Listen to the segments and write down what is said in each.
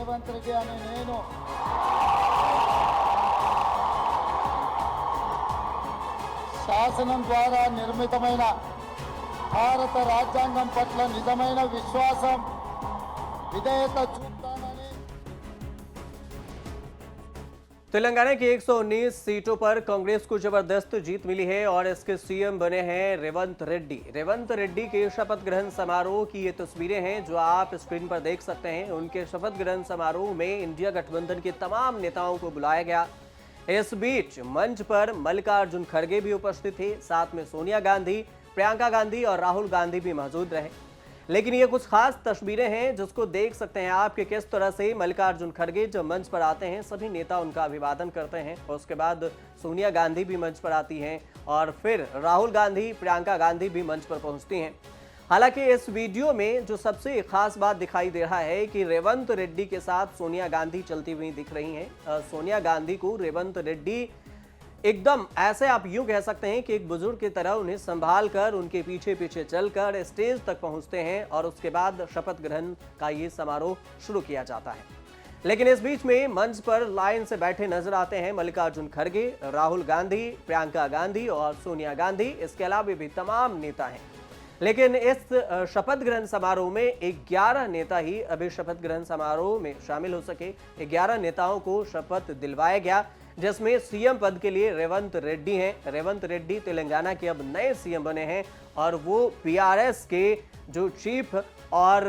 రేవంత్ రెడ్డి అనే నేను శాసనం ద్వారా నిర్మితమైన భారత రాజ్యాంగం పట్ల నిజమైన విశ్వాసం విధేయత చూపుతానని। तेलंगाना की 119 सीटों पर कांग्रेस को जबरदस्त जीत मिली है और इसके सीएम बने हैं रेवंत रेड्डी। रेवंत रेड्डी के शपथ ग्रहण समारोह की ये तस्वीरें हैं जो आप स्क्रीन पर देख सकते हैं। उनके शपथ ग्रहण समारोह में इंडिया गठबंधन के तमाम नेताओं को बुलाया गया। इस बीच मंच पर मल्लिकार्जुन खड़गे भी उपस्थित थे, साथ में सोनिया गांधी, प्रियंका गांधी और राहुल गांधी भी मौजूद रहे। लेकिन ये कुछ खास तस्वीरें हैं जिसको देख सकते हैं आप कि किस तरह से मल्लिकार्जुन खड़गे जब मंच पर आते हैं सभी नेता उनका अभिवादन करते हैं और उसके बाद सोनिया गांधी भी मंच पर आती हैं और फिर राहुल गांधी, प्रियंका गांधी भी मंच पर पहुंचती हैं। हालांकि इस वीडियो में जो सबसे खास बात दिखाई दे रहा है कि रेवंत रेड्डी के साथ सोनिया गांधी चलती हुई दिख रही हैं। सोनिया गांधी को रेवंत रेड्डी एकदम ऐसे आप यूं कह सकते हैं कि एक बुजुर्ग की तरह उन्हें संभाल कर उनके पीछे पीछे चलकर स्टेज तक पहुंचते हैं और उसके बाद शपथ ग्रहण का ये समारोह शुरू किया जाता है। लेकिन इस बीच में मंच पर लाइन से बैठे नजर आते हैं मल्लिकार्जुन खड़गे, राहुल गांधी, प्रियंका गांधी और सोनिया गांधी। इसके अलावा भी तमाम नेता हैं। लेकिन इस शपथ ग्रहण समारोह में 11 नेता ही अभी शपथ ग्रहण समारोह में शामिल हो सके। 11 नेताओं को शपथ दिलवाया गया जिसमें सीएम पद के लिए रेवंत रेड्डी हैं। रेवंत रेड्डी तेलंगाना के अब नए सीएम बने हैं और वो बीआरएस के जो चीफ और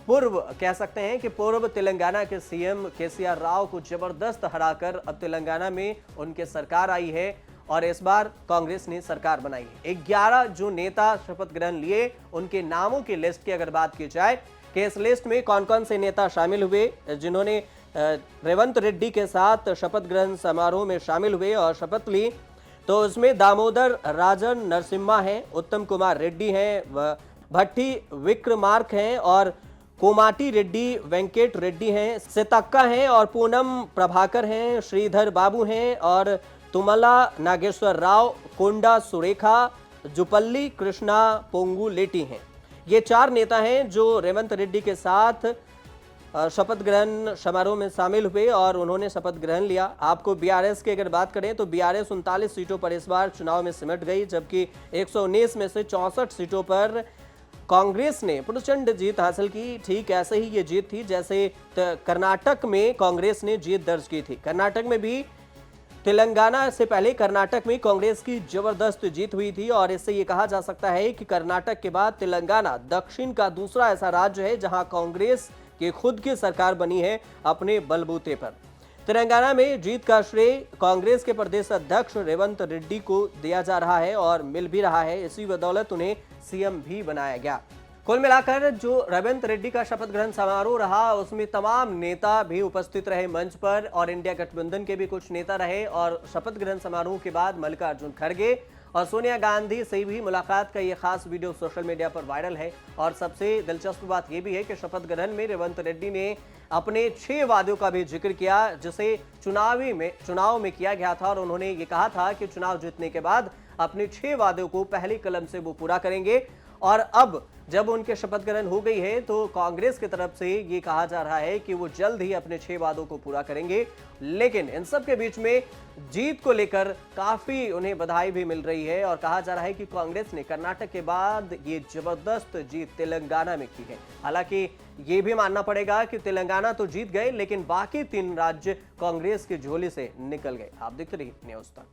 पूर्व कह सकते हैं कि पूर्व तेलंगाना के सीएम केसीआर राव को जबरदस्त हराकर अब तेलंगाना में उनके सरकार आई है और इस बार कांग्रेस ने सरकार बनाई है। 11 जो नेता शपथ ग्रहण लिए उनके नामों की लिस्ट की अगर बात की जाए कि इस लिस्ट में कौन कौन से नेता शामिल हुए जिन्होंने रेवंत रेड्डी के साथ शपथ ग्रहण समारोह में शामिल हुए और शपथ ली, तो उसमें दामोदर राजन नरसिम्हा हैं, उत्तम कुमार रेड्डी हैं, भट्टी विक्रमार्क हैं और कोमाटी रेड्डी वेंकट रेड्डी हैं, सीतक्का हैं और पूनम प्रभाकर हैं, श्रीधर बाबू हैं और तुमला नागेश्वर राव, कोंडा सुरेखा, जुपल्ली कृष्णा पोंगू लेटी हैं। ये 4 नेता हैं जो रेवंत रेड्डी के साथ शपथ ग्रहण समारोह में शामिल हुए और उन्होंने शपथ ग्रहण लिया। आपको बीआरएस की अगर बात करें तो बीआरएस 39 सीटों पर इस बार चुनाव में सिमट गई, जबकि 119 में से 64 सीटों पर कांग्रेस ने प्रचंड जीत हासिल की। ठीक ऐसे ही ये जीत थी जैसे कर्नाटक में कांग्रेस ने जीत दर्ज की थी। कर्नाटक में भी तेलंगाना से पहले कर्नाटक में कांग्रेस की जबरदस्त जीत हुई थी और इससे ये कहा जा सकता है कि कर्नाटक के बाद तेलंगाना दक्षिण का दूसरा ऐसा राज्य है जहां कांग्रेस की खुद की सरकार बनी है अपने बलबूते पर। तेलंगाना में जीत का श्रेय कांग्रेस के प्रदेश अध्यक्ष रेवंत रेड्डी को दिया जा रहा है और मिल भी रहा है। इसी बदौलत उन्हें सीएम भी बनाया गया। कुल मिलाकर जो रेवंत रेड्डी का शपथ ग्रहण समारोह रहा उसमें तमाम नेता भी उपस्थित रहे मंच पर और इंडिया गठबंधन के भी कुछ नेता रहे और शपथ ग्रहण समारोह के बाद मल्लिकार्जुन खड़गे और सोनिया गांधी से भी मुलाकात का ये खास वीडियो सोशल मीडिया पर वायरल है। और सबसे दिलचस्प बात यह भी है कि शपथ ग्रहण में रेवंत रेड्डी ने अपने 6 वादों का भी जिक्र किया जिसे चुनाव में किया गया था और उन्होंने ये कहा था कि चुनाव जीतने के बाद अपने 6 वादों को पहली कलम से वो पूरा करेंगे। और अब जब उनके शपथ ग्रहण हो गई है तो कांग्रेस की तरफ से ये कहा जा रहा है कि वो जल्द ही अपने 6 वादों को पूरा करेंगे। लेकिन इन सब के बीच में जीत को लेकर काफी उन्हें बधाई भी मिल रही है और कहा जा रहा है कि कांग्रेस ने कर्नाटक के बाद ये जबरदस्त जीत तेलंगाना में की है। हालांकि ये भी मानना पड़ेगा कि तेलंगाना तो जीत गए लेकिन बाकी 3 राज्य कांग्रेस की झोली से निकल गए। आप देखते रहिए न्यूज़ तक।